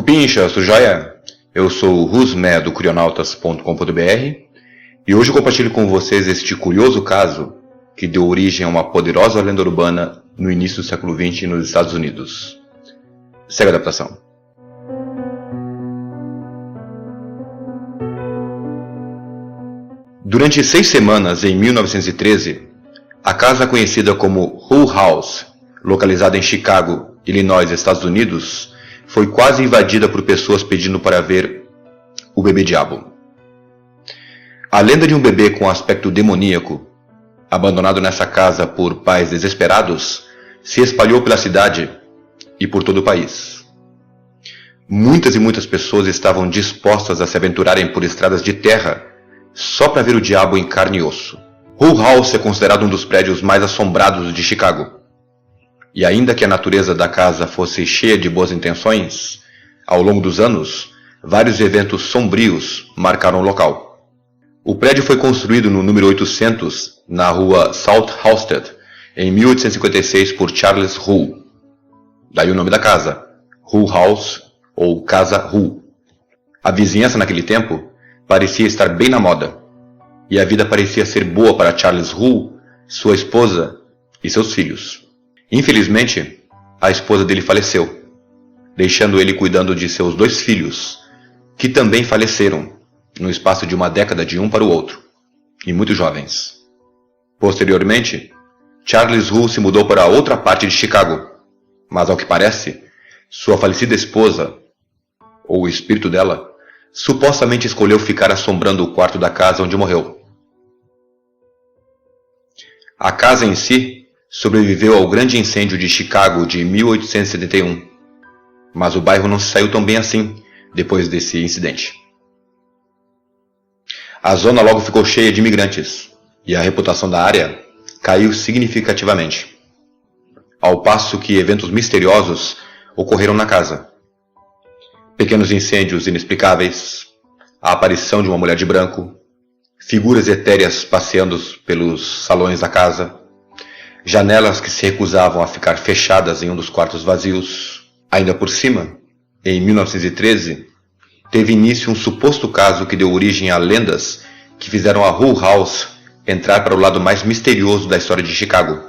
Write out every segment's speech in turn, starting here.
Cupincha, tudo jóia? Eu sou o Rusmé do Curionautas.com.br e hoje eu compartilho com vocês este curioso caso que deu origem a uma poderosa lenda urbana no início do século XX nos Estados Unidos. Segue a adaptação. Durante 6 semanas em 1913, a casa conhecida como Hull House, localizada em Chicago, Illinois, Estados Unidos, foi quase invadida por pessoas pedindo para ver o bebê diabo. A lenda de um bebê com aspecto demoníaco, abandonado nessa casa por pais desesperados, se espalhou pela cidade e por todo o país. Muitas e muitas pessoas estavam dispostas a se aventurarem por estradas de terra só para ver o diabo em carne e osso. Hull House é considerado um dos prédios mais assombrados de Chicago. E ainda que a natureza da casa fosse cheia de boas intenções, ao longo dos anos, vários eventos sombrios marcaram o local. O prédio foi construído no número 800, na rua South Halsted, em 1856 por Charles Hull. Daí o nome da casa, Hull House ou Casa Hull. A vizinhança naquele tempo parecia estar bem na moda, e a vida parecia ser boa para Charles Hull, sua esposa e seus filhos. Infelizmente, a esposa dele faleceu, deixando ele cuidando de seus 2 filhos, que também faleceram no espaço de uma década de um para o outro, e muito jovens. Posteriormente, Charles Hull se mudou para outra parte de Chicago, mas ao que parece, sua falecida esposa, ou o espírito dela, supostamente escolheu ficar assombrando o quarto da casa onde morreu. A casa em si sobreviveu ao grande incêndio de Chicago de 1871, mas o bairro não se saiu tão bem assim depois desse incidente. A zona logo ficou cheia de imigrantes e a reputação da área caiu significativamente, ao passo que eventos misteriosos ocorreram na casa. Pequenos incêndios inexplicáveis, a aparição de uma mulher de branco, figuras etéreas passeando pelos salões da casa, janelas que se recusavam a ficar fechadas em um dos quartos vazios. Ainda por cima, em 1913, teve início um suposto caso que deu origem a lendas que fizeram a Hull House entrar para o lado mais misterioso da história de Chicago.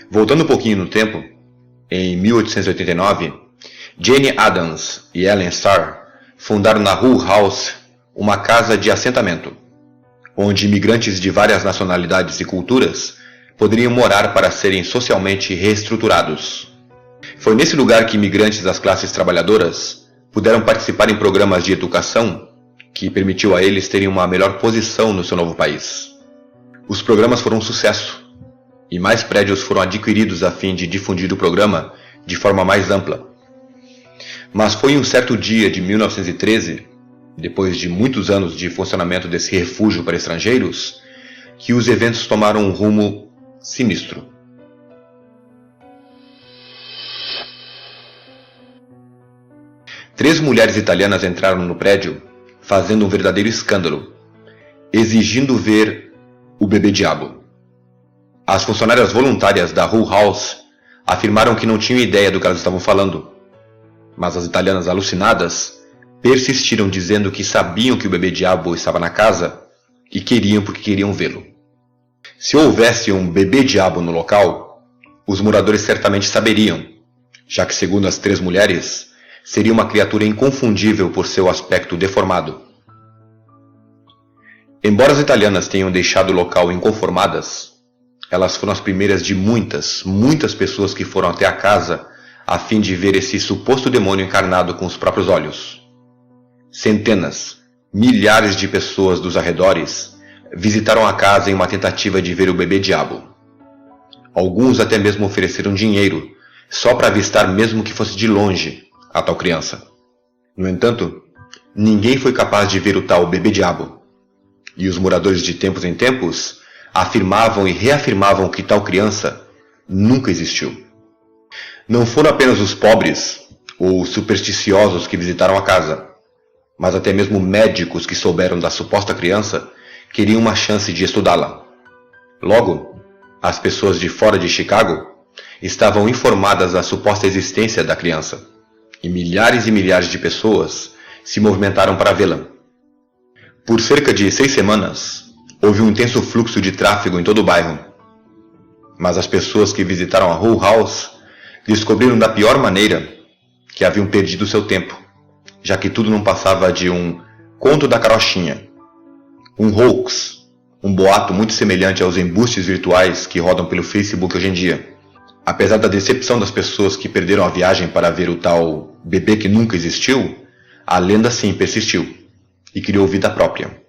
Voltando um pouquinho no tempo, em 1889, Jane Addams e Ellen Starr fundaram na Hull House uma casa de assentamento, onde imigrantes de várias nacionalidades e culturas poderiam morar para serem socialmente reestruturados. Foi nesse lugar que imigrantes das classes trabalhadoras puderam participar em programas de educação que permitiu a eles terem uma melhor posição no seu novo país. Os programas foram um sucesso, e mais prédios foram adquiridos a fim de difundir o programa de forma mais ampla. Mas foi em um certo dia de 1913, depois de muitos anos de funcionamento desse refúgio para estrangeiros, que os eventos tomaram um rumo sinistro. Três mulheres italianas entraram no prédio, fazendo um verdadeiro escândalo, exigindo ver o bebê diabo. As funcionárias voluntárias da Hull House afirmaram que não tinham ideia do que elas estavam falando, mas as italianas alucinadas persistiram dizendo que sabiam que o bebê diabo estava na casa e queriam porque queriam vê-lo. Se houvesse um bebê diabo no local, os moradores certamente saberiam, já que, segundo as 3 mulheres, seria uma criatura inconfundível por seu aspecto deformado. Embora as italianas tenham deixado o local inconformadas, elas foram as primeiras de muitas pessoas que foram até a casa a fim de ver esse suposto demônio encarnado com os próprios olhos. Centenas, milhares de pessoas dos arredores visitaram a casa em uma tentativa de ver o bebê diabo. Alguns até mesmo ofereceram dinheiro, só para avistar mesmo que fosse de longe a tal criança. No entanto, ninguém foi capaz de ver o tal bebê diabo, e os moradores de tempos em tempos afirmavam e reafirmavam que tal criança nunca existiu. Não foram apenas os pobres ou supersticiosos que visitaram a casa, mas até mesmo médicos que souberam da suposta criança queriam uma chance de estudá-la. Logo, as pessoas de fora de Chicago estavam informadas da suposta existência da criança, e milhares de pessoas se movimentaram para vê-la. Por cerca de 6 semanas, houve um intenso fluxo de tráfego em todo o bairro. Mas as pessoas que visitaram a Hull House descobriram da pior maneira que haviam perdido seu tempo, já que tudo não passava de um conto da carochinha, um hoax, um boato muito semelhante aos embustes virtuais que rodam pelo Facebook hoje em dia. Apesar da decepção das pessoas que perderam a viagem para ver o tal bebê que nunca existiu, a lenda sim persistiu e criou vida própria.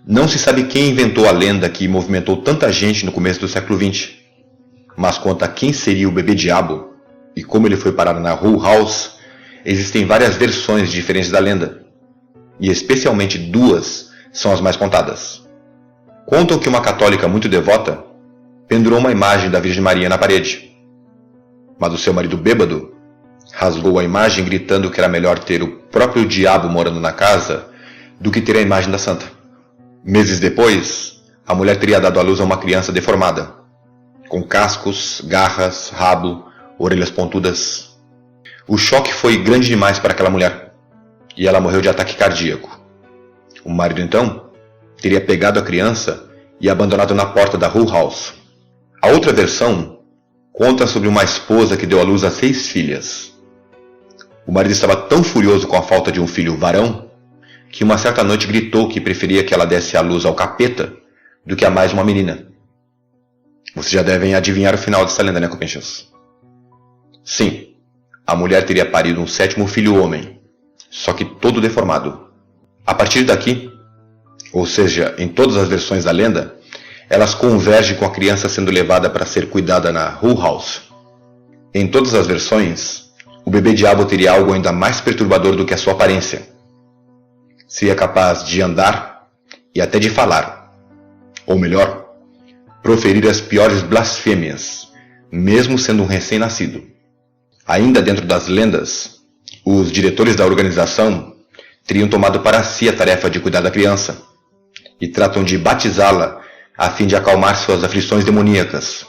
Não se sabe quem inventou a lenda que movimentou tanta gente no começo do século XX, mas quanto a quem seria o bebê diabo e como ele foi parar na Hull House, existem várias versões diferentes da lenda, e especialmente 2 são as mais contadas. Contam que uma católica muito devota pendurou uma imagem da Virgem Maria na parede, mas o seu marido bêbado rasgou a imagem gritando que era melhor ter o próprio diabo morando na casa do que ter a imagem da santa. Meses depois, a mulher teria dado à luz a uma criança deformada, com cascos, garras, rabo, orelhas pontudas. O choque foi grande demais para aquela mulher, e ela morreu de ataque cardíaco. O marido, então, teria pegado a criança e abandonado na porta da Hull House. A outra versão conta sobre uma esposa que deu à luz a 6 filhas. O marido estava tão furioso com a falta de um filho varão, que uma certa noite gritou que preferia que ela desse à luz ao capeta do que a mais uma menina. Vocês já devem adivinhar o final dessa lenda, né, copinchas? Sim, a mulher teria parido um 7º filho homem, só que todo deformado. A partir daqui, ou seja, em todas as versões da lenda, elas convergem com a criança sendo levada para ser cuidada na Hull House. Em todas as versões, o bebê diabo teria algo ainda mais perturbador do que a sua aparência. Seria capaz de andar e até de falar, ou melhor, proferir as piores blasfêmias, mesmo sendo um recém-nascido. Ainda dentro das lendas, os diretores da organização teriam tomado para si a tarefa de cuidar da criança, e tratam de batizá-la a fim de acalmar suas aflições demoníacas.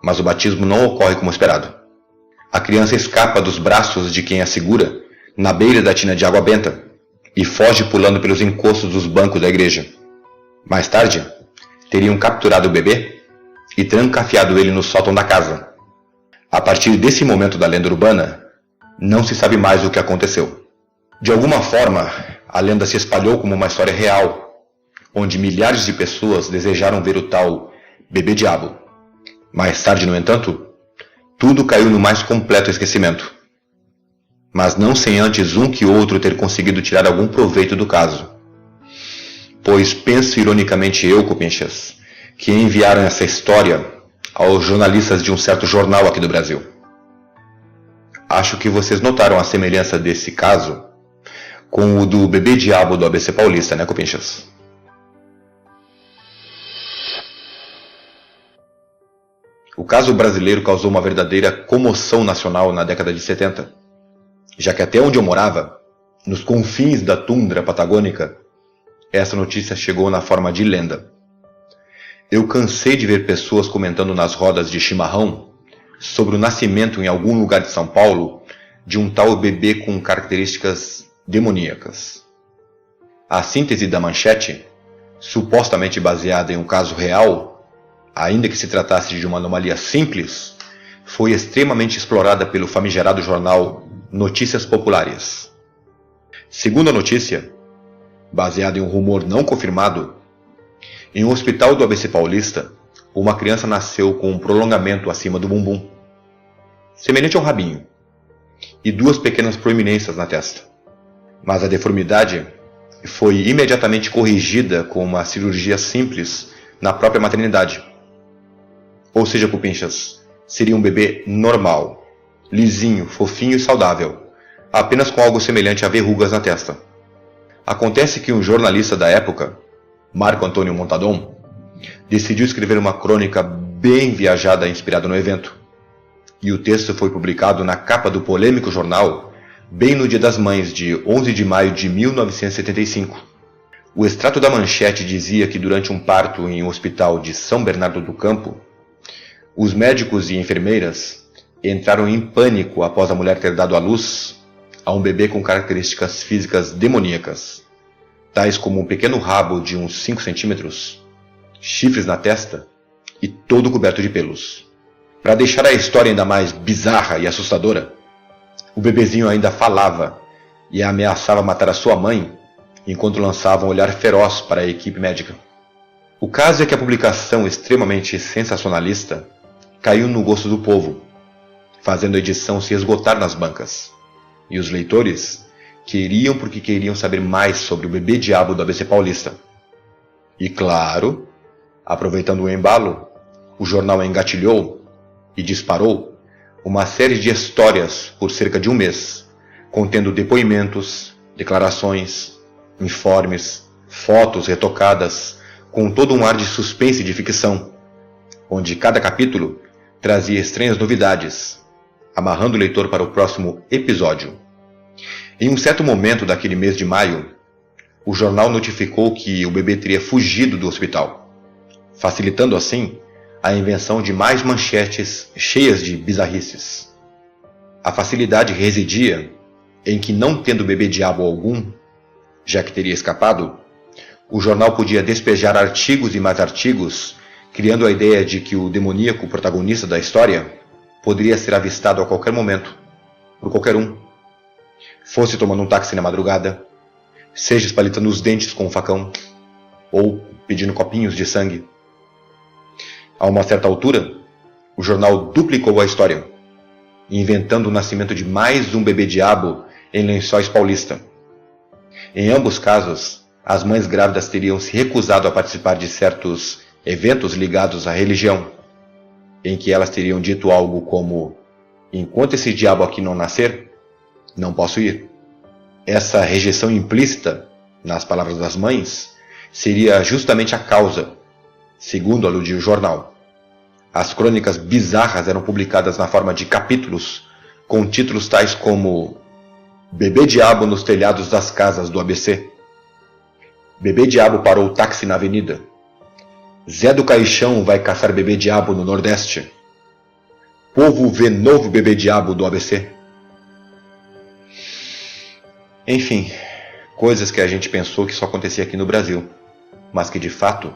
Mas o batismo não ocorre como esperado. A criança escapa dos braços de quem a segura na beira da tina de água benta e foge pulando pelos encostos dos bancos da igreja. Mais tarde, teriam capturado o bebê e trancafiado ele no sótão da casa. A partir desse momento da lenda urbana, não se sabe mais o que aconteceu. De alguma forma, a lenda se espalhou como uma história real, onde milhares de pessoas desejaram ver o tal bebê diabo. Mais tarde, no entanto, tudo caiu no mais completo esquecimento. Mas não sem antes um que outro ter conseguido tirar algum proveito do caso. Pois penso ironicamente eu, copinchas, que enviaram essa história aos jornalistas de um certo jornal aqui do Brasil. Acho que vocês notaram a semelhança desse caso com o do bebê diabo do ABC Paulista, né, copinchas? O caso brasileiro causou uma verdadeira comoção nacional na década de 70, já que até onde eu morava, nos confins da tundra patagônica, essa notícia chegou na forma de lenda. Eu cansei de ver pessoas comentando nas rodas de chimarrão sobre o nascimento em algum lugar de São Paulo de um tal bebê com características demoníacas. A síntese da manchete, supostamente baseada em um caso real, ainda que se tratasse de uma anomalia simples, foi extremamente explorada pelo famigerado jornal Notícias Populares. Segundo a notícia, baseada em um rumor não confirmado, em um hospital do ABC Paulista, uma criança nasceu com um prolongamento acima do bumbum, semelhante a um rabinho, e 2 pequenas proeminências na testa. Mas a deformidade foi imediatamente corrigida com uma cirurgia simples na própria maternidade. Ou seja, cupinchas, seria um bebê normal, lisinho, fofinho e saudável, apenas com algo semelhante a verrugas na testa. Acontece que um jornalista da época, Marco Antônio Montadon, decidiu escrever uma crônica bem viajada inspirada no evento. E o texto foi publicado na capa do polêmico jornal bem no Dia das Mães de 11 de maio de 1975. O extrato da manchete dizia que durante um parto em um hospital de São Bernardo do Campo, os médicos e enfermeiras entraram em pânico após a mulher ter dado à luz a um bebê com características físicas demoníacas, tais como um pequeno rabo de uns 5 centímetros, chifres na testa e todo coberto de pelos. Para deixar a história ainda mais bizarra e assustadora, o bebezinho ainda falava e ameaçava matar a sua mãe enquanto lançava um olhar feroz para a equipe médica. O caso é que a publicação extremamente sensacionalista caiu no gosto do povo, fazendo a edição se esgotar nas bancas. E os leitores queriam porque queriam saber mais sobre o bebê diabo do ABC Paulista. E claro, aproveitando o embalo, o jornal engatilhou e disparou uma série de histórias por cerca de um mês, contendo depoimentos, declarações, informes, fotos retocadas, com todo um ar de suspense e de ficção, onde cada capítulo trazia estranhas novidades, amarrando o leitor para o próximo episódio. Em um certo momento daquele mês de maio, o jornal notificou que o bebê teria fugido do hospital, facilitando assim a invenção de mais manchetes cheias de bizarrices. A facilidade residia em que, não tendo bebê diabo algum, já que teria escapado, o jornal podia despejar artigos e mais artigos, criando a ideia de que o demoníaco protagonista da história poderia ser avistado a qualquer momento, por qualquer um. Fosse tomando um táxi na madrugada, seja espalitando os dentes com um facão, ou pedindo copinhos de sangue. A uma certa altura, o jornal duplicou a história, inventando o nascimento de mais um bebê-diabo em Lençóis Paulista. Em ambos casos, as mães grávidas teriam se recusado a participar de certos eventos ligados à religião, em que elas teriam dito algo como: enquanto esse diabo aqui não nascer, não posso ir. Essa rejeição implícita, nas palavras das mães, seria justamente a causa, segundo aludia o jornal. As crônicas bizarras eram publicadas na forma de capítulos, com títulos tais como Bebê-diabo nos telhados das casas do ABC. Bebê-diabo parou o táxi na avenida. Zé do Caixão vai caçar bebê-diabo no Nordeste. Povo vê novo bebê-diabo do ABC. Enfim, coisas que a gente pensou que só acontecia aqui no Brasil, mas que de fato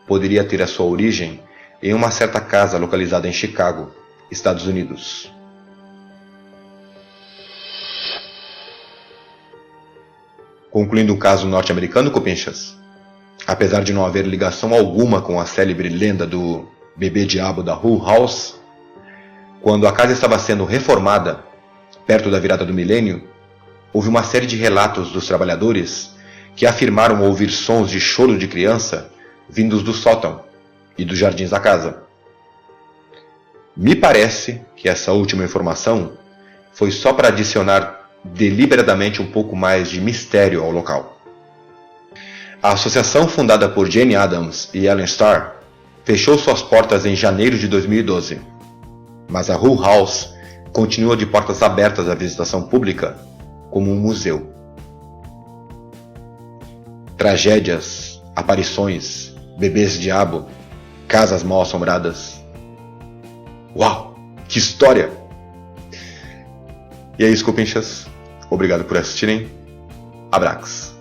poderia ter a sua origem em uma certa casa localizada em Chicago, Estados Unidos. Concluindo o caso norte-americano, Copinchas, apesar de não haver ligação alguma com a célebre lenda do bebê-diabo da Hull House, quando a casa estava sendo reformada, perto da virada do milênio, houve uma série de relatos dos trabalhadores que afirmaram ouvir sons de choro de criança vindos do sótão e dos jardins da casa. Me parece que essa última informação foi só para adicionar deliberadamente um pouco mais de mistério ao local. A associação, fundada por Jane Addams e Ellen Starr, fechou suas portas em janeiro de 2012, mas a Hull House continua de portas abertas à visitação pública como um museu. Tragédias, aparições, bebês-diabo, casas mal-assombradas. Uau, que história! E é isso, Copinchas. Obrigado por assistirem. Abraços.